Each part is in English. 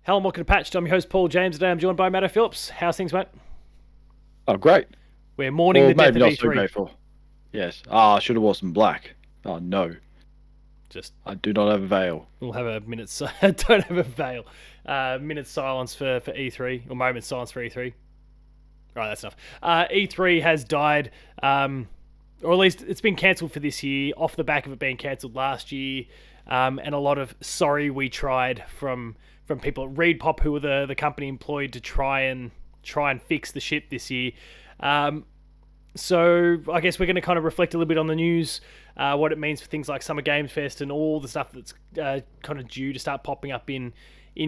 Hello and welcome to Patched. I'm your host, Paul James. Today I'm joined by Matto Phillips. How's things, mate? Oh, great. We're mourning Well, the death maybe of not so E3. grateful. Yes. I should have worn some black. Oh, no. Just I do not have a veil. we'll have a minute's don't have a veil. Minute's silence for E3 or moment's silence for E3. All right, that's enough. E3 has died, or at least it's been cancelled for this year, off the back of it being cancelled last year, and a lot of sorry we tried from people at ReadPop, who were the company employed to try and fix the ship this year. So I guess we're going to kind of reflect a little bit on the news, what it means for things like Summer Games Fest and all the stuff that's kind of due to start popping up in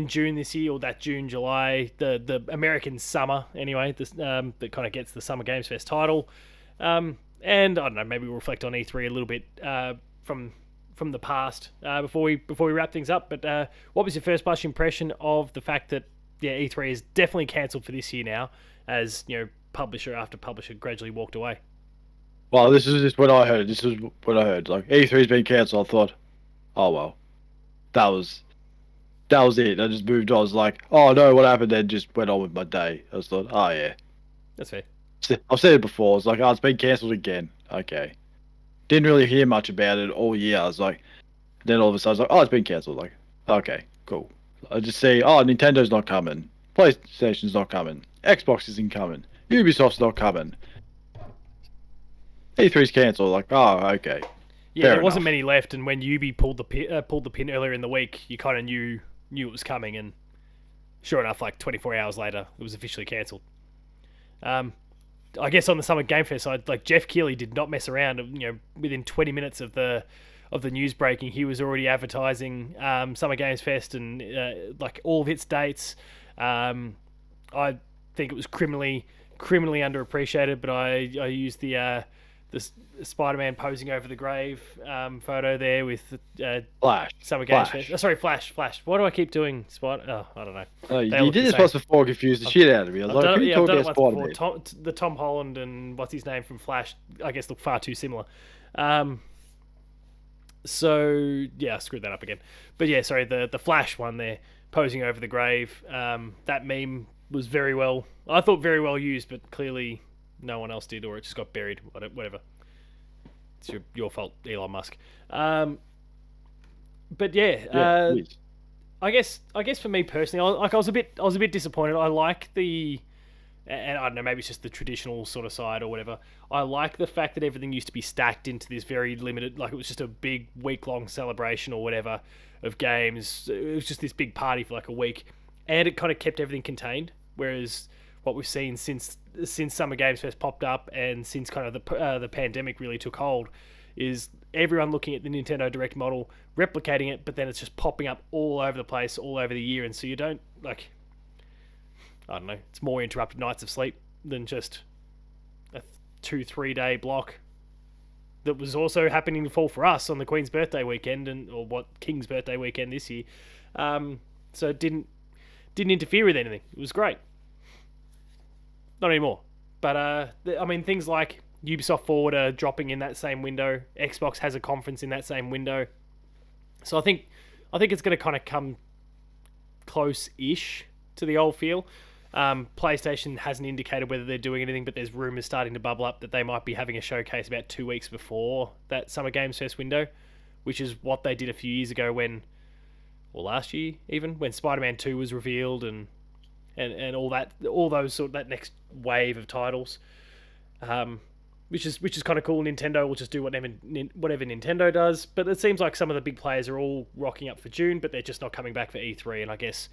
June this year, or that June, July, the American summer anyway, that kind of gets the Summer Games Fest title. And I don't know, maybe we'll reflect on E3 a little bit from the past before we wrap things up. But what was your first blush impression of the fact that E3 is definitely cancelled for this year now, as publisher after publisher gradually walked away? Well, this is just what I heard. This is what I heard. Like, E3's been cancelled. I thought, oh, well. That was it. I just moved on. I was like, oh, no, what happened? Then just went on with my day. I just thought, oh, yeah. That's fair. I've said it before. It's like, oh, it's been cancelled again. Okay. Didn't really hear much about it all year. I was like, then all of a sudden, I was like, oh, it's been cancelled. Like, okay, cool. I just see, oh, Nintendo's not coming. PlayStation's not coming. Xbox isn't coming. Ubisoft's not coming. E3's cancelled. Like, oh, okay. Yeah, Fair there wasn't enough. many left, and when Ubi pulled the pin earlier in the week, you kind of knew it was coming, and sure enough, like 24 hours later, it was officially cancelled. I guess on the Summer Game Fest side, like Jeff Keighley did not mess around. Within 20 minutes of the news breaking, he was already advertising Summer Games Fest and like all of its dates. I think it was criminally underappreciated, but I used the Spider-Man posing over the grave photo there with Flash. Summer Games Fest. Oh, sorry, Flash. Why do I keep doing Spider? Oh, I don't know. You did this once before, confused the shit out of me. I was like, who I've talked done it about once Spider-Man? before. The Tom Holland and what's his name from Flash, I guess, look far too similar. So yeah, I screwed that up again. But yeah, sorry, the Flash one there, posing over the grave. That meme was I thought very well used, but clearly no one else did, or it just got buried. Whatever. It's your fault, Elon Musk. But yeah, Please. I guess for me personally, I was a bit disappointed. I like and I don't know, maybe it's just the traditional sort of side or whatever. I like the fact that everything used to be stacked into this very limited, like it was just a big week-long celebration or whatever of games. It was just this big party for like a week, and it kind of kept everything contained. Whereas what we've seen since Summer Games Fest popped up and since kind of the pandemic really took hold is everyone looking at the Nintendo Direct model, replicating it, but then it's just popping up all over the place, all over the year, and so you don't, like, I don't know, it's more interrupted nights of sleep than just a 2-3 day block that was also happening to fall for us on the Queen's birthday weekend, or King's birthday weekend this year. So it didn't interfere with anything. It was great. Not anymore. But I mean, things like Ubisoft Forward are dropping in that same window. Xbox has a conference in that same window. So I think it's going to kind of come close-ish to the old feel. PlayStation hasn't indicated whether they're doing anything, but there's rumours starting to bubble up that they might be having a showcase about 2 weeks before that Summer Games Fest window, which is what they did a few years ago or last year even, when Spider-Man 2 was revealed and all those sort of that next wave of titles, which is kind of cool. Nintendo will just do whatever Nintendo does, but it seems like some of the big players are all rocking up for June, but they're just not coming back for E3, and I guess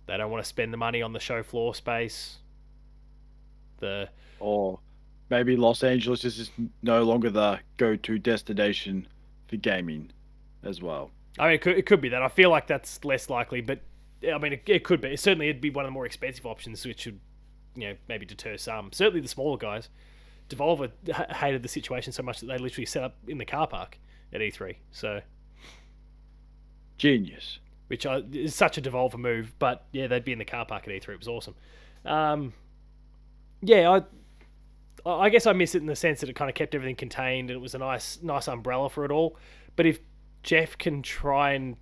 they don't want to spend the money on the show floor space. Or maybe Los Angeles is just no longer the go-to destination for gaming as well. I mean, it could be that. I feel like that's less likely, but I mean, it could be. Certainly, it'd be one of the more expensive options, which would, maybe deter some. Certainly, the smaller guys. Devolver hated the situation so much that they literally set up in the car park at E3. So, Genius. Which is such a Devolver move, but yeah, they'd be in the car park at E3. It was awesome. I guess I miss it in the sense that it kind of kept everything contained and it was a nice umbrella for it all. But if Jeff can try and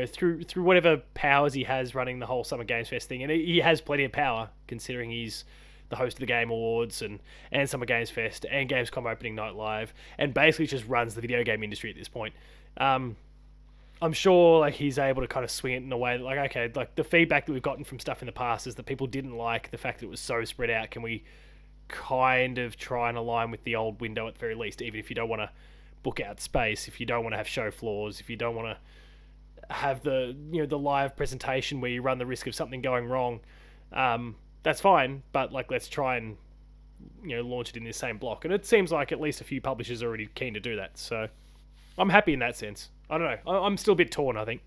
through whatever powers he has running the whole Summer Games Fest thing, and he has plenty of power considering he's the host of the Game Awards and Summer Games Fest and Gamescom opening night live, and basically just runs the video game industry at this point. I'm sure like he's able to kind of swing it in a way that, like, okay, like the feedback that we've gotten from stuff in the past is that people didn't like the fact that it was so spread out. Can we kind of try and align with the old window at the very least, even if you don't want to book out space, if you don't want to have show floors, if you don't want to have the the live presentation where you run the risk of something going wrong, that's fine. But like, let's try and launch it in this same block. And it seems like at least a few publishers are already keen to do that. So I'm happy in that sense. I don't know. I'm still a bit torn, I think.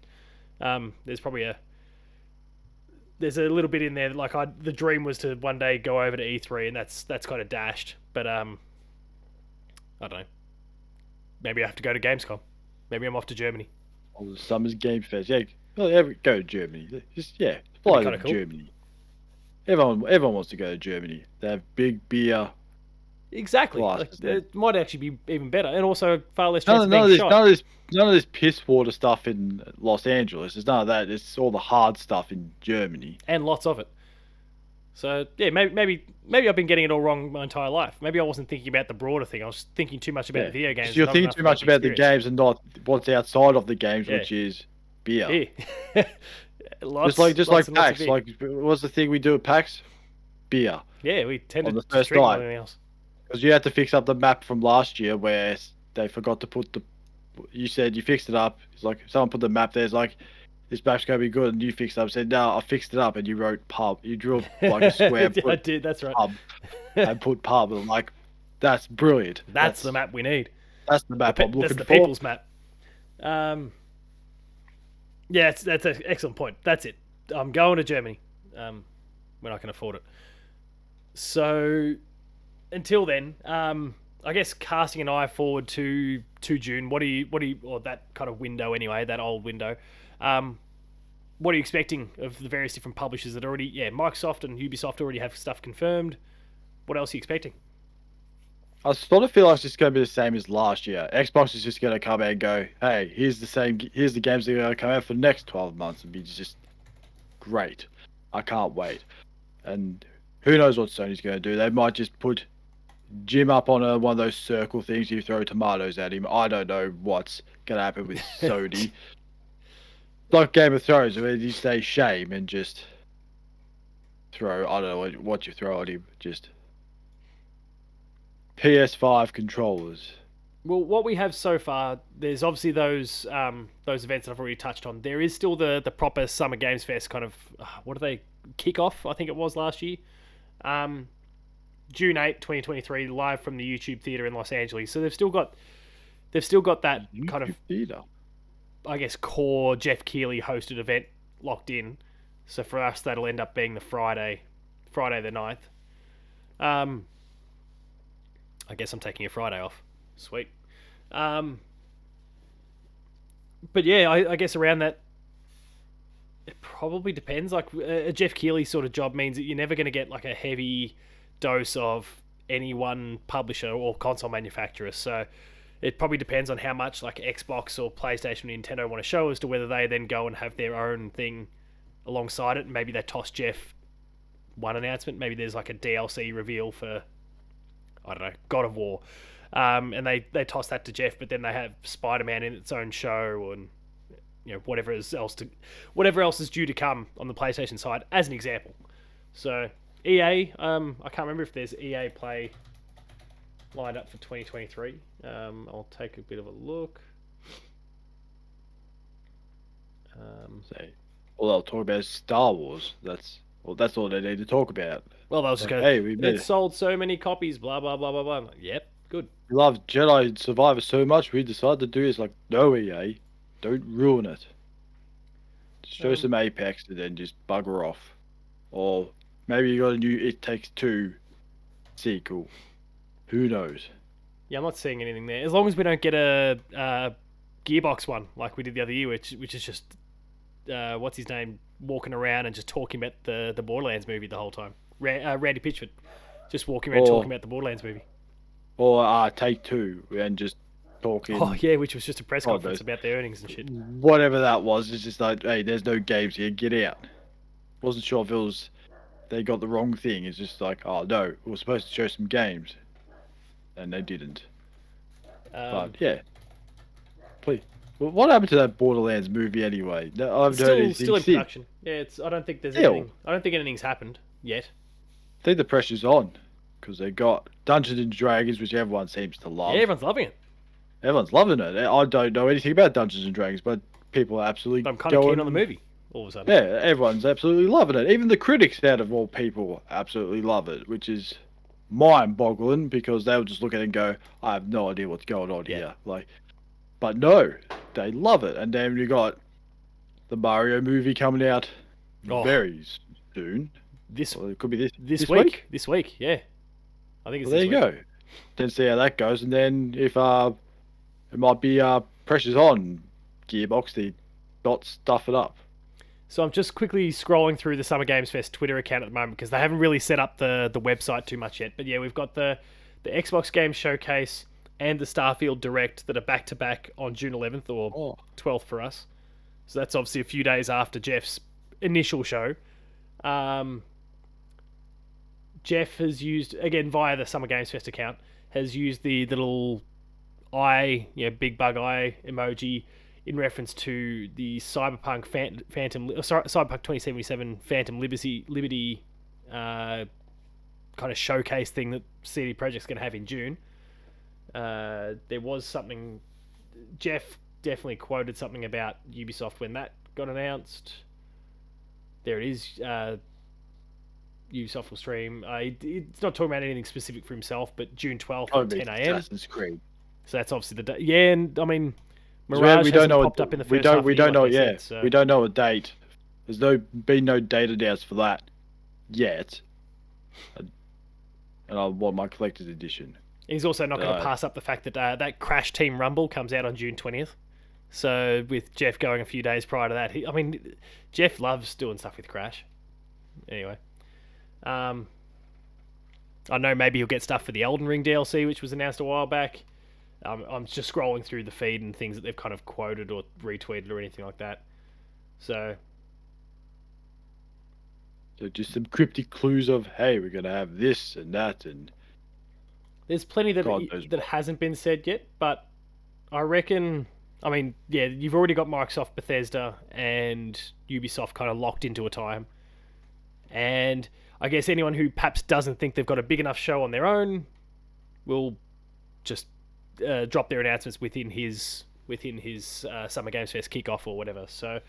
There's probably there's a little bit in there. Like the dream was to one day go over to E3, and that's kind of dashed. But I don't know. Maybe I have to go to Gamescom. Maybe I'm off to Germany. Oh, the Summer's Game Fest. Yeah, well, go to Germany. Just fly to cool. Germany. Everyone wants to go to Germany. They have big beer. Exactly. Like, it might actually be even better, and also far less chance of being shot. None of this piss water stuff in Los Angeles. There's none of that. It's all the hard stuff in Germany, and lots of it. So yeah, maybe I've been getting it all wrong my entire life. Maybe I wasn't thinking about the broader thing. I was thinking too much about the video games. You're thinking too much about the games and not what's outside of the games, which is beer. Lots, just like PAX. Like, what's the thing we do at PAX? Beer. Yeah, we tend to first drink more night. than anything else. Because you had to fix up the map from last year where they forgot to put the. You said you fixed it up. It's like someone put the map there. It's like, this map's gonna be good, and you fixed it up. Said, no, I fixed it up, and you wrote pub. You drew like a square. I did. That's right. Pub, and put pub. I'm like, that's brilliant. That's the map we need. That's the map I'm looking for. That's the people's map. Yeah, that's an excellent point. That's it. I'm going to Germany when I can afford it. So until then, I guess casting an eye forward to June. What do you or that kind of window anyway, that old window. What are you expecting of the various different publishers that already, Microsoft and Ubisoft already have stuff confirmed? What else are you expecting? I sort of feel like it's just going to be the same as last year. Xbox is just going to come out and go, hey, here's the games that are going to come out for the next 12 months and be just great. I can't wait. And who knows what Sony's going to do. They might just put Jim up on one of those circle things, you throw tomatoes at him. I don't know what's going to happen with Sony. Like Game of Thrones, where you say shame and just throw, I don't know what you throw at him, just PS5 controllers. Well, what we have so far, there's obviously those events that I've already touched on. There is still the proper Summer Games Fest kind of, what do they, kick off, I think it was last year. June 8, 2023, live from the YouTube Theatre in Los Angeles. So they've still got that kind of theater, I guess, core Jeff Keighley hosted event locked in. So for us, that'll end up being the Friday the 9th. I guess I'm taking a Friday off. Sweet. But yeah, I guess around that, it probably depends. Like a Jeff Keighley sort of job means that you're never going to get like a heavy dose of any one publisher or console manufacturer. So it probably depends on how much like Xbox or PlayStation or Nintendo want to show as to whether they then go and have their own thing alongside it. And maybe they toss Jeff one announcement. Maybe there's like a DLC reveal for, I don't know, God of War. And they toss that to Jeff, but then they have Spider-Man in its own show and whatever else is due to come on the PlayStation side, as an example. So EA, I can't remember if there's EA Play lined up for 2023. I'll take a bit of a look. All they'll talk about is Star Wars. That's all they need to talk about. Well, they'll just go, hey, it sold so many copies, blah, blah, blah, blah, blah. I'm like, yep, good. We love Jedi Survivor so much, we decided to do this. Like, no, EA, don't ruin it. Just show some Apex and then just bugger off. Or maybe you got a new It Takes Two sequel. Who knows? Yeah, I'm not seeing anything there. As long as we don't get a Gearbox one like we did the other year, which is just what's his name walking around and just talking about the Borderlands movie the whole time. Randy Pitchford just walking around talking about the Borderlands movie. Or Take Two and just Oh talking. yeah, which was just a press God conference knows. about their earnings and shit. Whatever that was, it's just like, hey, there's no games here, get out. Wasn't sure if it was they got the wrong thing. It's just like, oh no, we were supposed to show some games, and they didn't. Um, But yeah, please. Well, what happened to that Borderlands movie anyway? No, I haven't heard anything still in since. production. Yeah, it's. I don't think there's Still, anything. I don't think anything's happened yet. I think the pressure's on because they got Dungeons and Dragons, which everyone seems to Yeah, love. everyone's loving it. Everyone's loving it. I don't know anything about Dungeons and Dragons, but people are absolutely But I'm kind of going. keen on the movie. All of a sudden. Yeah, everyone's absolutely loving it. Even the critics, out of all people, absolutely love it, which is mind-boggling because they'll just look at it and go, "I have no idea what's going on here." Like, but no, they love it. And then you got the Mario movie coming out Oh. very soon. This Well, it could be this week. This week, yeah. I think it's Well, there this you week. go. Then see how that goes, and then if it might be pressure's on Gearbox to not stuff it up. So I'm just quickly scrolling through the Summer Games Fest Twitter account at the moment because they haven't really set up the website too much yet. But yeah, we've got the Xbox Game Showcase and the Starfield Direct that are back to back on June 11th or 12th for us. So that's obviously a few days after Jeff's initial show. Jeff has used, again via the Summer Games Fest account, has used the little eye, big bug eye emoji in reference to the Cyberpunk Cyberpunk 2077 Phantom Liberty kind of showcase thing that CD Projekt's going to have in June. There was something, Jeff definitely quoted something about Ubisoft when that got announced. There it is. Ubisoft will stream. It's not talking about anything specific for himself, but June 12th at 10 a.m. Assassin's Creed. So that's obviously the day. Yeah, and I mean, 'Cause Mirage we don't hasn't know. popped up in the We first half don't. of We the year, don't know. like they Yeah, said, so. we don't know a date. There's been no date announced for that yet. And I want my collector's edition. He's also not going to pass up the fact that that Crash Team Rumble comes out on June 20th. So with Jeff going a few days prior to that, Jeff loves doing stuff with Crash. Anyway, I know maybe he'll get stuff for the Elden Ring DLC, which was announced a while back. I'm just scrolling through the feed and things that they've kind of quoted or retweeted or anything like that. So just some cryptic clues of, hey, we're gonna have this and that, and there's plenty that hasn't been said yet. But I reckon, you've already got Microsoft, Bethesda, and Ubisoft kind of locked into a time. And I guess anyone who perhaps doesn't think they've got a big enough show on their own will just drop their announcements within his Summer Games Fest kickoff or whatever. So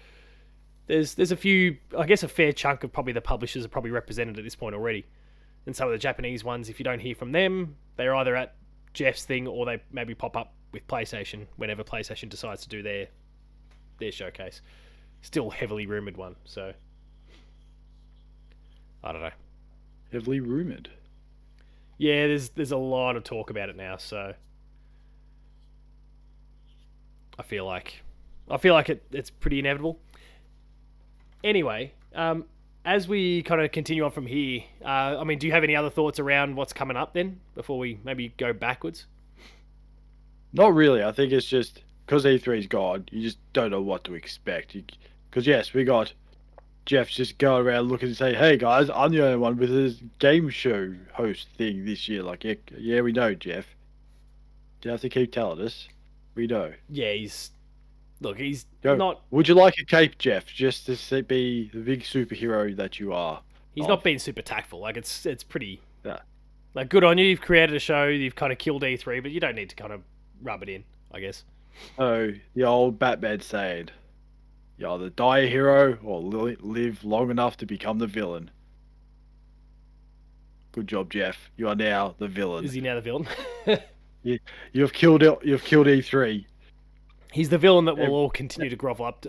there's a few, I guess a fair chunk of probably the publishers are probably represented at this point already. And some of the Japanese ones, if you don't hear from them, they're either at Jeff's thing or they maybe pop up with PlayStation whenever PlayStation decides to do their showcase. Still heavily rumoured one, so I don't know. Heavily rumoured. Yeah, there's a lot of talk about it now, so I feel like it's pretty inevitable. Anyway, as we kind of continue on from here, do you have any other thoughts around what's coming up then before we maybe go backwards? Not really. I think it's just because E3's gone, you just don't know what to expect. Because yes, we got Jeff just going around looking and say, "Hey guys, I'm the only one with this game show host thing this year." Like, yeah, we know, Jeff. You have to keep telling us. We know. Yeah, he's Go. not. Would you like a cape, Jeff, just to be the big superhero that you are? He's not being super tactful. Like it's pretty. Yeah. Like, good on you. You've created a show. You've kind of killed E3, but you don't need to kind of rub it in, I guess. Oh, the old Batman saying, "You either die a hero or live long enough to become the villain." Good job, Jeff. You are now the villain. Is he now the villain? You've killed it. You've killed E3. He's the villain that we'll all continue to grovel up,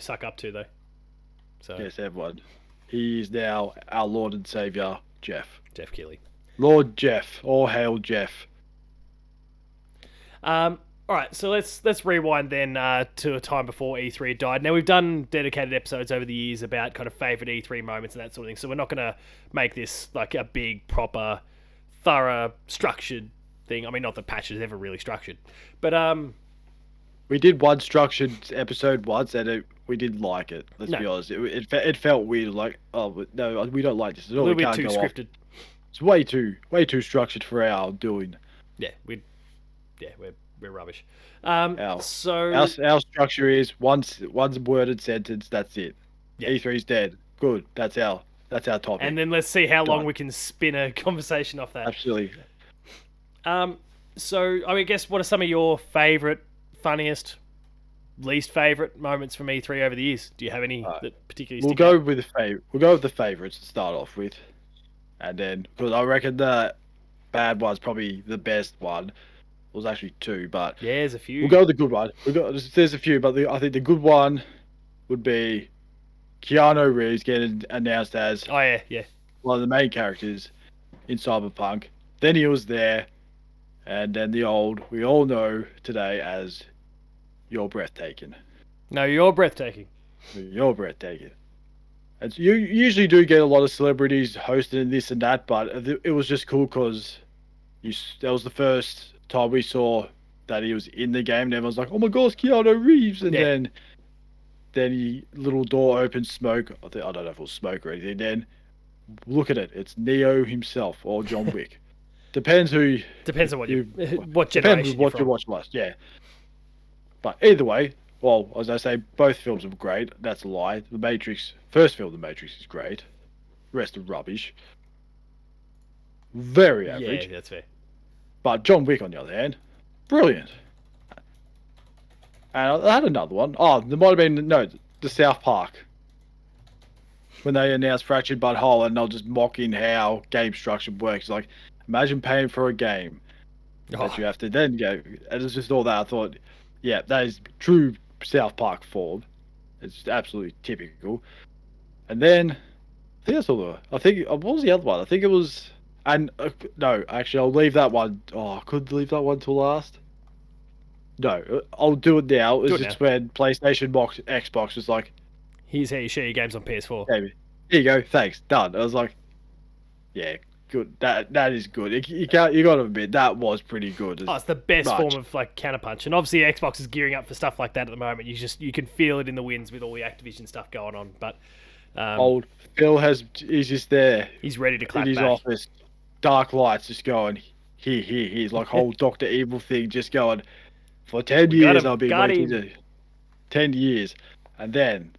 suck up to, though. So yes, everyone. He is now our Lord and Savior, Jeff. Jeff Keighley. Lord Jeff. All hail Jeff. All right, so let's rewind then to a time before E3 died. Now, we've done dedicated episodes over the years about kind of favourite E3 moments and that sort of thing, so we're not going to make this like a big, proper, thorough, structured thing. I mean, not that patch is ever really structured, but We did one structured episode once, and we didn't like it. Let's No. be honest. It felt weird. Like, oh no, we don't like this at a all. little We bit can't too go off. scripted. It's way too structured for our doing. Yeah, we're rubbish. Our So our structure is once worded sentence. That's it. Yeah. E3's dead. Good. That's our topic. and then let's see how long Done. we can spin a conversation off that. Absolutely. So I guess what are some of your favorite, funniest, least favorite moments from E3 over the years? Do you have any that particularly? We'll stick go out? with the We'll go with the favorites to start off with, and then because I reckon the bad one's probably the best one. Well, there's actually two, but Yeah, there's a few. we'll go with the good one. There's a few, but I think the good one would be Keanu Reeves getting announced as Oh yeah. one of the main characters in Cyberpunk. Then he was there, and then we all know today as You're Breathtaking. No, you're breathtaking. You're Breathtaking. And so you usually do get a lot of celebrities hosting this and that, but it was just cool because that was the first time we saw that he was in the game, and everyone's like, "Oh my gosh, Keanu Reeves!" And Yeah. then he little door opens, smoke. I don't know if it was smoke or anything. Then look at it, it's Neo himself or John Wick. Depends on what what generation what you're you from. watch last. Yeah. But either way, well, as I say, both films are great. That's a lie. The Matrix, first film, The Matrix, is great. Rest are rubbish. Very average. Yeah, that's fair. But John Wick, on the other hand, brilliant. And I had another one. Oh, there might have been, no, the South Park. When they announced Fractured But Whole, and they're just mocking how game structure works. Like, imagine paying for a game that you have to then go. And it's just all that. I thought, yeah, that is true South Park form. It's absolutely typical. And then, I think that's all what was the other one? I think it was, and no, actually, I'll leave that one. Oh, I could leave that one till last. No, I'll do it now. It's just when PlayStation box Xbox was like, here's how you share your games on PS4. "Hey, here you go, thanks, done." I was like, "Yeah, good. That is good. You got to admit that was pretty good." Oh, it's the best form of like counterpunch, and obviously Xbox is gearing up for stuff like that at the moment. You can feel it in the winds with all the Activision stuff going on. But old Phil he's just there. He's ready to clap in his back. office, dark lights just going. He's like whole Doctor Evil thing just going. For 10 years, I've been waiting. 10 years, and then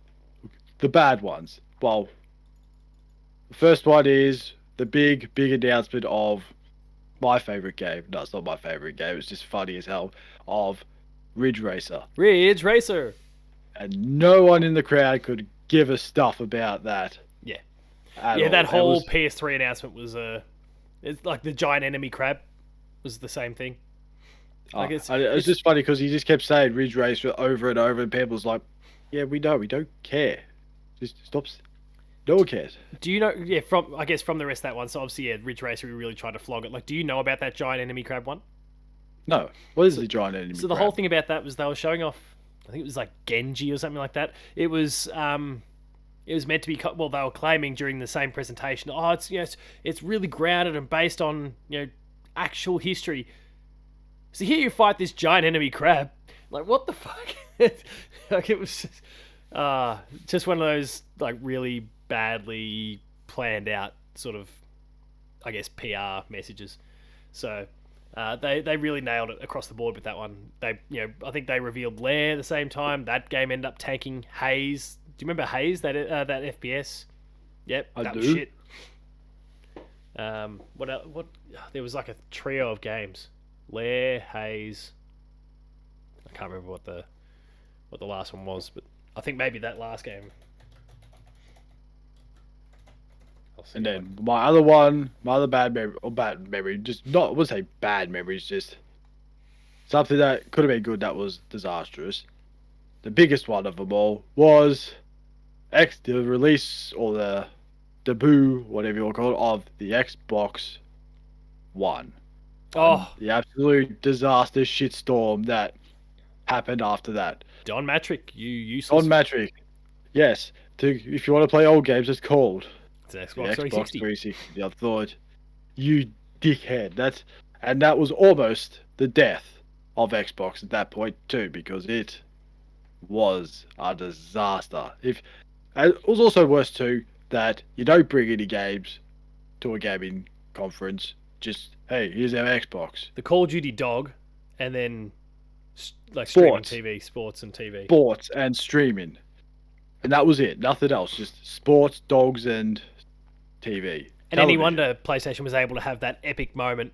the bad ones. Well, the first one is the big announcement of my favorite game. No, it's not my favorite game. It's just funny as hell. Of Ridge Racer. Ridge Racer. And no one in the crowd could give a stuff about that. Yeah. At all. That whole PS3 announcement was it's like the giant enemy crab was the same thing. Like it's just funny because he just kept saying Ridge Racer over and over, and people was like, "Yeah, we know, we don't care. Just stops. No one cares." Do you know? Yeah, from the rest of that one. So obviously, yeah, Ridge Racer, we really tried to flog it. Like, do you know about that giant enemy crab one? No. What is the giant enemy crab? So the whole thing about that was they were showing off. I think it was like Genji or something like that. It was meant to be. Well, they were claiming during the same presentation. Oh, it's really grounded and based on actual history. So here you fight this giant enemy crab. Like, what the fuck? Like, it was just one of those like really badly planned out sort of, I guess, PR messages. So they really nailed it across the board with that one. I think they revealed Lair at the same time. That game ended up tanking. Haze. Do you remember Haze? That FPS? Yep, that was shit. What else? There was like a trio of games. Lair, Haze. I can't remember what the last one was, but I think maybe that last game. And then my other bad memory, just not, I wouldn't say bad memories, just something that could have been good that was disastrous. The biggest one of them all was the release or the debut, whatever you want to call it, of the Xbox One. Oh, the absolute disaster shitstorm that happened after that. Don Matrick, you useless. Don Matrick, yes. If you want to play old games, it's called Xbox 360. I thought, you dickhead. And that was almost the death of Xbox at that point too, because it was a disaster. And it was also worse too that you don't bring any games to a gaming conference. Just hey, here's our Xbox. The Call of Duty dog, and then like streaming Sports, TV, sports and TV. sports, and streaming, and that was it. Nothing else. Just sports, dogs, and TV. And any Television. wonder PlayStation was able to have that epic moment,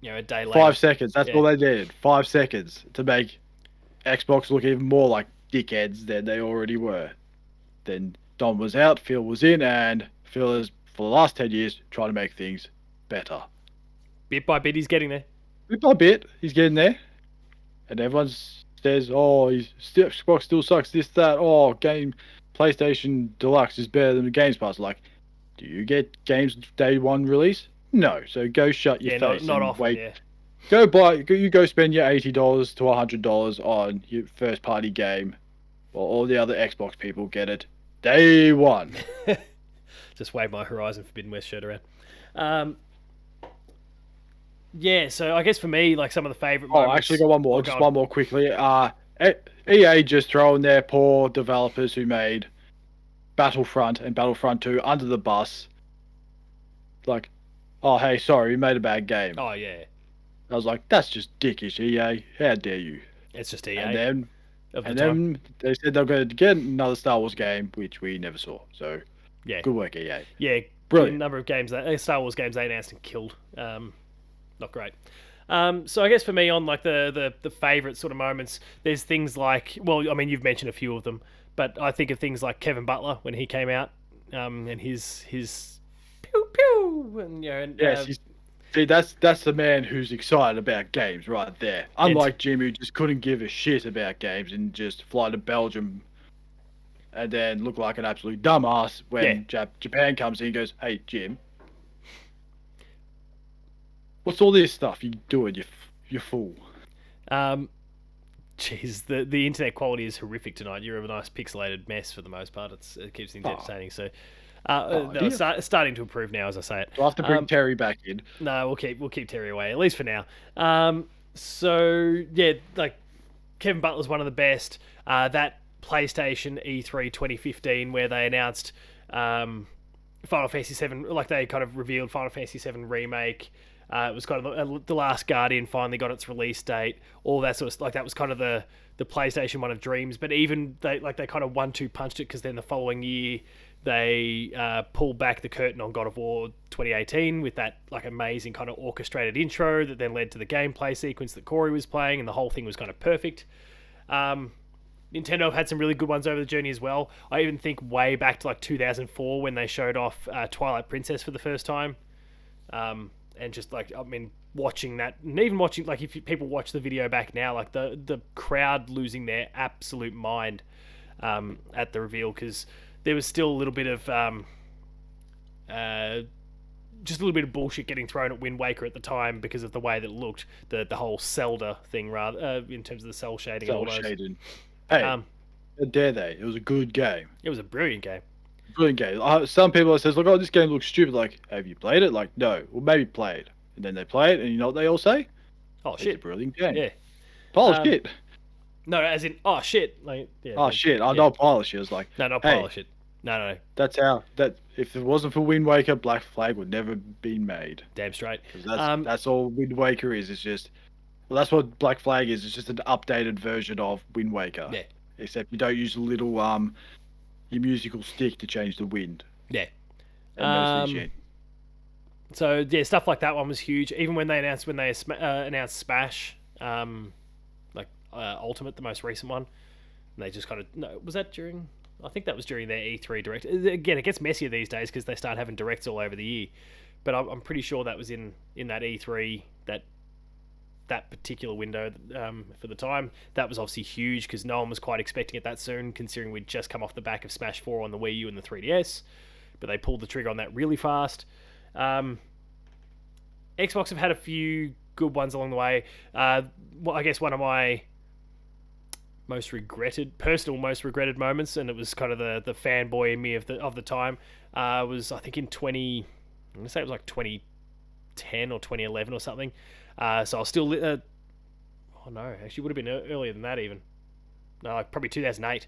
a day later. 5 seconds. That's Yeah. all they did. 5 seconds to make Xbox look even more like dickheads than they already were. Then Don was out, Phil was in, and Phil is, for the last 10 years, trying to make things better. Bit by bit, he's getting there. Bit by bit, he's getting there. And everyone says, oh, Xbox still sucks, this, that. Oh, PlayStation Deluxe is better than the Games Pass. Like, do you get games day one release? No. So go shut your face. Not and often, wait. yeah. Go spend your $80 to $100 on your first party game, while all the other Xbox people get it day one. Just wave my Horizon Forbidden West shirt around. Yeah, so I guess for me, like some of the favourite moments... I actually got one more. One more quickly. EA just throwing their poor developers who made Battlefront and Battlefront 2 under the bus. Like, oh, hey, sorry, we made a bad game. Oh, yeah. I was like, that's just dickish, EA. How dare you? It's just EA. And then they said they're going to get another Star Wars game, which we never saw. So, yeah, good work, EA. Yeah, brilliant. A number of games Star Wars games they announced and killed. Not great. So I guess for me, on like the favourite sort of moments, there's things like, well, I mean, you've mentioned a few of them, but I think of things like Kevin Butler when he came out, and his pew pew, and yes, see, that's the man who's excited about games right there. Unlike Jim, who just couldn't give a shit about games and just fly to Belgium and then look like an absolute dumbass when Japan comes in and goes, "Hey, Jim, what's all this stuff you doing? You fool." Jeez, the internet quality is horrific tonight. You're a nice pixelated mess for the most part. It keeps things entertaining. So. Starting to improve now, as I say it. We'll have to bring Terry back in. No, we'll keep Terry away, at least for now. So yeah, like Kevin Butler's one of the best. That PlayStation E3 2015 where they announced Final Fantasy 7, like they kind of revealed Final Fantasy 7 remake. It was kind of the Last Guardian finally got its release date. All that sort of like that was kind of the PlayStation one of dreams. But even they kind of 1-2 punched it because then the following year. They pulled back the curtain on God of War 2018 with that like amazing kind of orchestrated intro that then led to the gameplay sequence that Corey was playing, and the whole thing was kind of perfect. Nintendo had some really good ones over the journey as well. I even think way back to like 2004 when they showed off Twilight Princess for the first time, and just like I mean watching that, and even watching like if people watch the video back now, like the crowd losing their absolute mind at the reveal because. There was still a little bit of just a little bit of bullshit getting thrown at Wind Waker at the time because of the way that it looked, the whole Zelda thing, rather in terms of the cell shading. Cell shading. Hey, how dare they? It was a good game. It was a brilliant game. Brilliant game. Some people says like, "Oh, this game looks stupid." Like, have you played it? Like, no. Well, maybe play it, and then they play it, and you know what they all say? Oh shit! It's a brilliant game. Yeah. Polish shit. No, as in, oh shit, like yeah. Oh shit! I don't polish it. I was like, no, not polish it. No. That's how if it wasn't for Wind Waker, Black Flag would never been made. Damn straight. That's all Wind Waker is. It's just, well, that's what Black Flag is. It's just an updated version of Wind Waker. Yeah. Except you don't use a little your musical stick to change the wind. Yeah. So yeah, stuff like that one was huge. Even when they announced Smash, Ultimate, the most recent one, and they just kind of was that during? I think that was during their E3 direct. Again, it gets messier these days because they start having directs all over the year. But I'm pretty sure that was in that E3 that particular window for the time. That was obviously huge because no one was quite expecting it that soon, considering we'd just come off the back of Smash 4 on the Wii U and the 3DS. But they pulled the trigger on that really fast. Xbox have had a few good ones along the way. I guess one of my most regretted moments, and it was kind of the fanboy in me of the time, was I think in 2010 or 2011 or something. So I was still. Oh no, actually would have been earlier than that even. No, like probably 2008.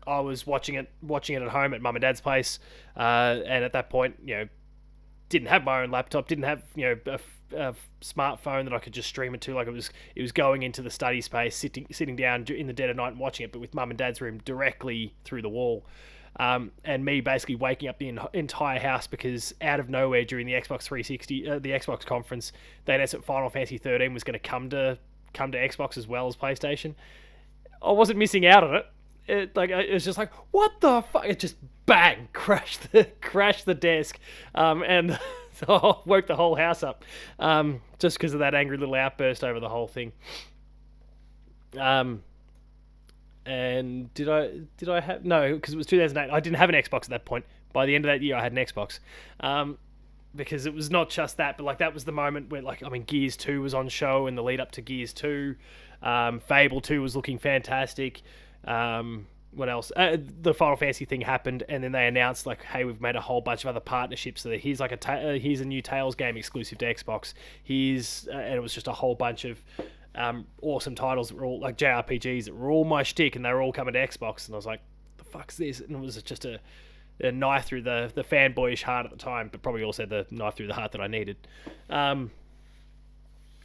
I was watching it at home at mum and dad's place, and at that point, didn't have my own laptop, didn't have a smartphone that I could just stream it to. Like it was going into the study space, sitting down in the dead of night and watching it, but with mum and dad's room directly through the wall. And me basically waking up the entire house because out of nowhere during the Xbox 360, the Xbox conference, they announced that Final Fantasy 13 was going to come to Xbox as well as PlayStation. I wasn't missing out on it. It was just like, what the fuck? It just bang crashed the desk, and so woke the whole house up, just because of that angry little outburst over the whole thing. And did I have no? Because it was 2008. I didn't have an Xbox at that point. By the end of that year, I had an Xbox. Because it was not just that, but like that was the moment where, like, I mean, Gears 2 was on show in the lead up to Gears 2. Fable 2 was looking fantastic. What else? The Final Fantasy thing happened, and then they announced like, "Hey, we've made a whole bunch of other partnerships. So that here's like here's a new Tales game exclusive to Xbox. And it was just a whole bunch of awesome titles that were all like JRPGs that were all my shtick, and they were all coming to Xbox. And I was like, "The fuck's this?" And it was just a knife through the fanboyish heart at the time, but probably also the knife through the heart that I needed.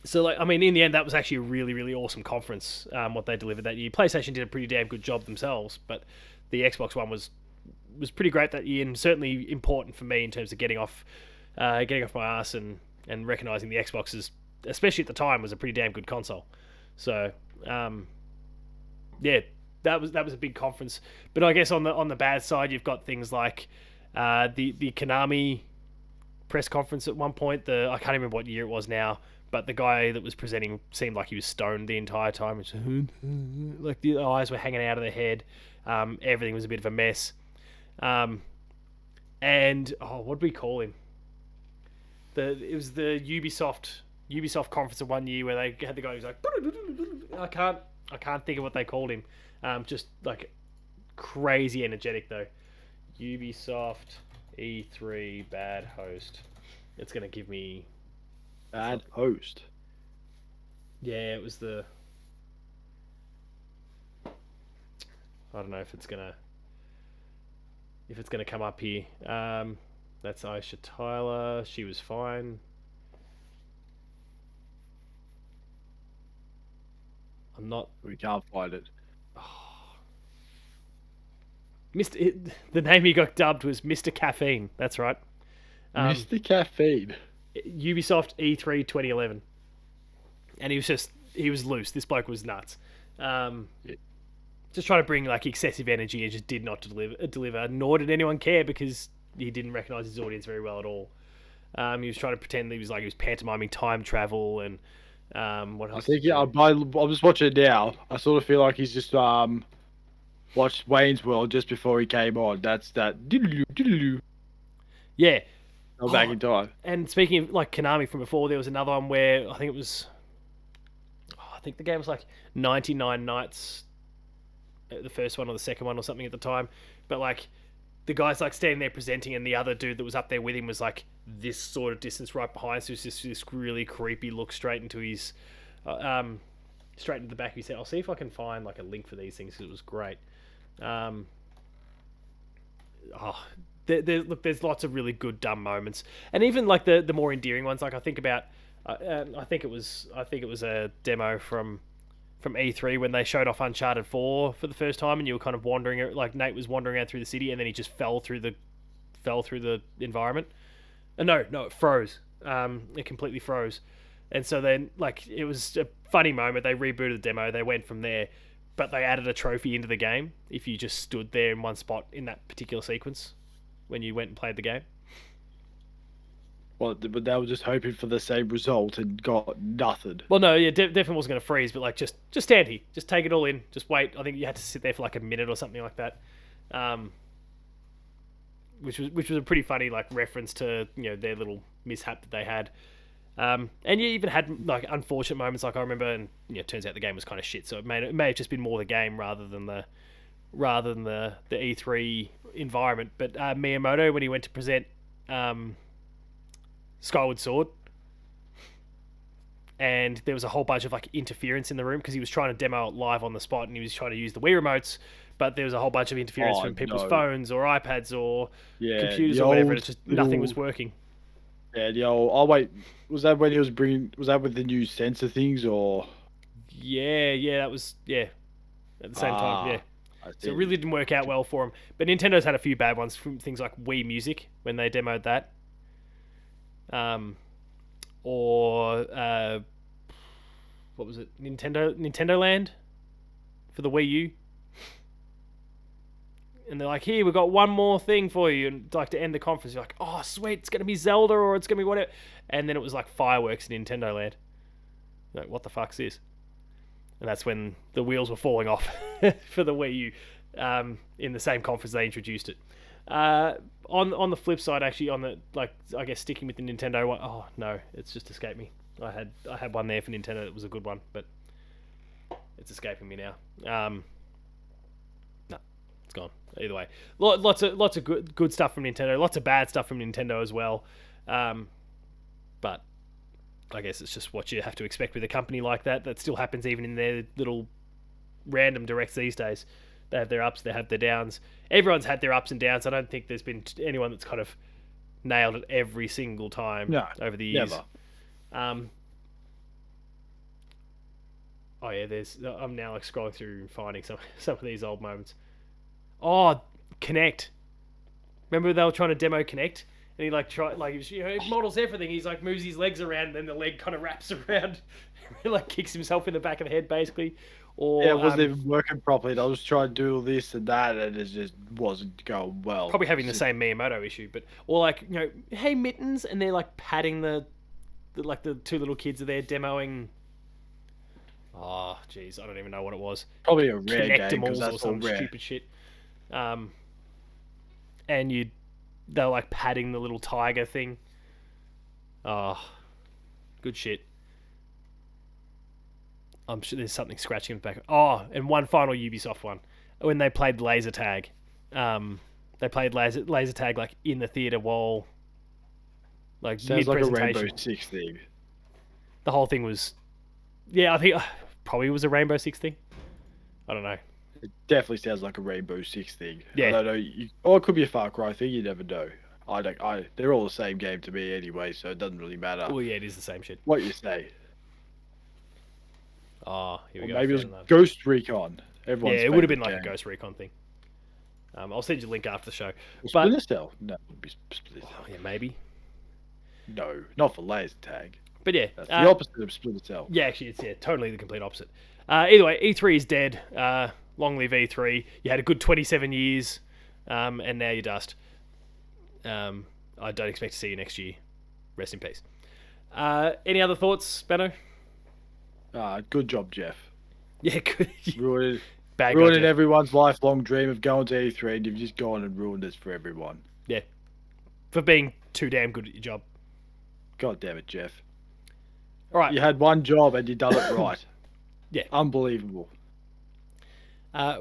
So, like, I mean, in the end, that was actually a really, really awesome conference, what they delivered that year. PlayStation did a pretty damn good job themselves, but the Xbox one was pretty great that year, and certainly important for me in terms of getting off my ass and recognizing the Xbox as, especially at the time, was a pretty damn good console. So, yeah, that was a big conference. But I guess on the bad side, you've got things like the Konami press conference at one point. I can't remember what year it was now. But the guy that was presenting seemed like he was stoned the entire time. Like the eyes were hanging out of the head. Everything was a bit of a mess. And what did we call him? It was the Ubisoft conference of one year where they had the guy who's like, I can't think of what they called him. Just like crazy energetic though. Ubisoft E3 bad host. It's gonna give me. Bad host. Yeah, it was the. I don't know if it's gonna come up here. That's Aisha Tyler. She was fine. I'm not. We can't find it. The name he got dubbed was Mr. Caffeine. That's right. Mr. Caffeine. Ubisoft E3 2011, and he was loose. This bloke was nuts. Just trying to bring like excessive energy and just did not deliver. Nor did anyone care because he didn't recognize his audience very well at all. He was trying to pretend that he was pantomiming time travel and what else? I think I'm just watching it now. I sort of feel like he's just watched Wayne's World just before he came on. That's that. Yeah. Back in time. And speaking of like Konami from before, there was another one where I think it was. I think the game was like 99 Nights, the first one or the second one or something at the time. But like the guy's like standing there presenting, and the other dude that was up there with him was like this sort of distance right behind. So it was just this really creepy look straight into his, straight into the back of his head. I'll see if I can find like a link for these things because it was great. There's lots of really good dumb moments, and even like the more endearing ones. Like I think about, I think it was a demo from E3 when they showed off Uncharted 4 for the first time, and you were kind of wandering, like Nate was wandering around through the city, and then he just fell through the environment. No, it froze. It completely froze, and so then like it was a funny moment. They rebooted the demo. They went from there, but they added a trophy into the game if you just stood there in one spot in that particular sequence when you went and played the game. Well, but they were just hoping for the same result and got nothing. Well, no, yeah, definitely wasn't going to freeze, but like just stand here, just take it all in, just wait. I think you had to sit there for like a minute or something like that, which was a pretty funny like reference to their little mishap that they had. And you even had like unfortunate moments. Like I remember, and it turns out the game was kind of shit, so it may have just been more the game rather than the E3 environment. But Miyamoto, when he went to present Skyward Sword, and there was a whole bunch of like interference in the room because he was trying to demo it live on the spot, and he was trying to use the Wii remotes, but there was a whole bunch of interference Oh, from people's no. phones or iPads or Yeah, computers the or whatever, and old it's just nothing was little- working. Yeah, the old. Oh wait, was that when he was bringing? Was that with the new sensor things or? Yeah, that was at the same time, yeah. I So it see. really didn't work out well for him. But Nintendo's had a few bad ones from things like Wii Music when they demoed that. Or what was it? Nintendo Land for the Wii U. And they're like, here, we've got one more thing for you. And like to end the conference, you're like, oh, sweet, it's going to be Zelda or it's going to be whatever. And then it was like fireworks in Nintendo Land. You're like, what the fuck's this? And that's when the wheels were falling off for the Wii U in the same conference they introduced it. On the flip side, actually, on the I guess sticking with the Nintendo one. Oh no, it's just escaped me. I had one there for Nintendo that was a good one, but it's escaping me now. No, it's gone. Either way, lots of good stuff from Nintendo. Lots of bad stuff from Nintendo as well. But I guess it's just what you have to expect with a company like that. That still happens even in their little random directs these days. They have their ups, they have their downs. Everyone's had their ups and downs. I don't think there's been anyone that's kind of nailed it every single time over the years. Never. Oh yeah, I'm now like scrolling through and finding some of these old moments. Oh, Connect. Remember they were trying to demo Connect? And he he models everything. He's like moves his legs around, and then the leg kind of wraps around, like kicks himself in the back of the head, basically. Or It wasn't even working properly. I was trying to do this and that, and it just wasn't going well. Probably having the same Miyamoto issue, or like hey Mittens, and they're like patting the two little kids are there demoing. Oh, jeez, I don't even know what it was. Probably a rare game because Connectimals that's or some all rare. stupid shit. And they're like patting the little tiger thing. Oh, good shit. I'm sure there's something scratching in the back. Oh, and one final Ubisoft one. When they played laser tag. They played laser tag like in the theater wall. Like Sounds like a mid-presentation. Rainbow Six thing. The whole thing was... Yeah, I think probably was a Rainbow Six thing. I don't know. It definitely sounds like a Rainbow Six thing. Yeah. I don't know. Or it could be a Far Cry thing. You never know. They're all the same game to me anyway, so it doesn't really matter. Well, yeah, it is the same shit. What you say. Oh, here we Or go. maybe it was Ghost Recon. Everyone's Yeah, it would have been favourite like a game. Ghost Recon thing. I'll send you a link after the show. Or But Splinter Cell. No, it would be Splinter Cell. oh, yeah, maybe. No, not for laser tag. But yeah, That's the opposite of Splinter Cell. yeah, actually, it's totally the complete opposite. Either way, E3 is dead. Long live E3. You had a good 27 years, and now you're dust. I don't expect to see you next year. Rest in peace. Any other thoughts, Benno? Good job, Jeff. Yeah, good. Ruining Bad guy, ruining Jeff. everyone's lifelong dream of going to E3, and you've just gone and ruined it for everyone. Yeah, for being too damn good at your job. God damn it, Jeff. All right. You had one job and you done it right. Yeah. Unbelievable.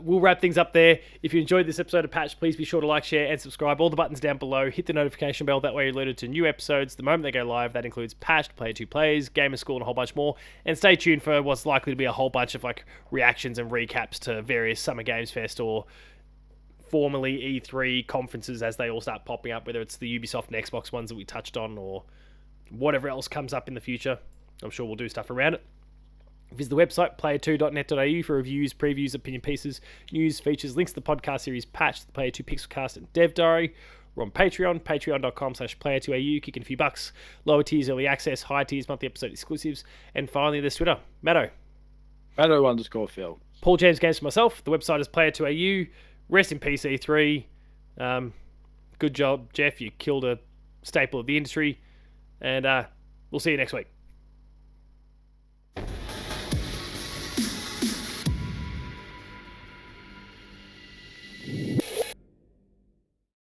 We'll wrap things up there. If you enjoyed this episode of Patch, please be sure to like, share, and subscribe. All the buttons down below. Hit the notification bell. That way you're alerted to new episodes the moment they go live. That includes Patched, Player 2 Plays, Gamer School, and a whole bunch more. And stay tuned for what's likely to be a whole bunch of like reactions and recaps to various Summer Games Fest or formerly E3 conferences as they all start popping up, whether it's the Ubisoft and Xbox ones that we touched on or whatever else comes up in the future. I'm sure we'll do stuff around it. Visit the website, player2.net.au for reviews, previews, opinion pieces, news, features, links to the podcast series Patch, the Player 2 Pixelcast, and Dev Diary. We're on Patreon, patreon.com/player2au, kicking a few bucks. Lower tiers, early access, high tiers, monthly episode exclusives. And finally, there's Twitter. Matto. Matto_Phil. Paul James Games for myself. The website is player2au. Rest in peace, E3. Good job, Jeff. You killed a staple of the industry. And we'll see you next week.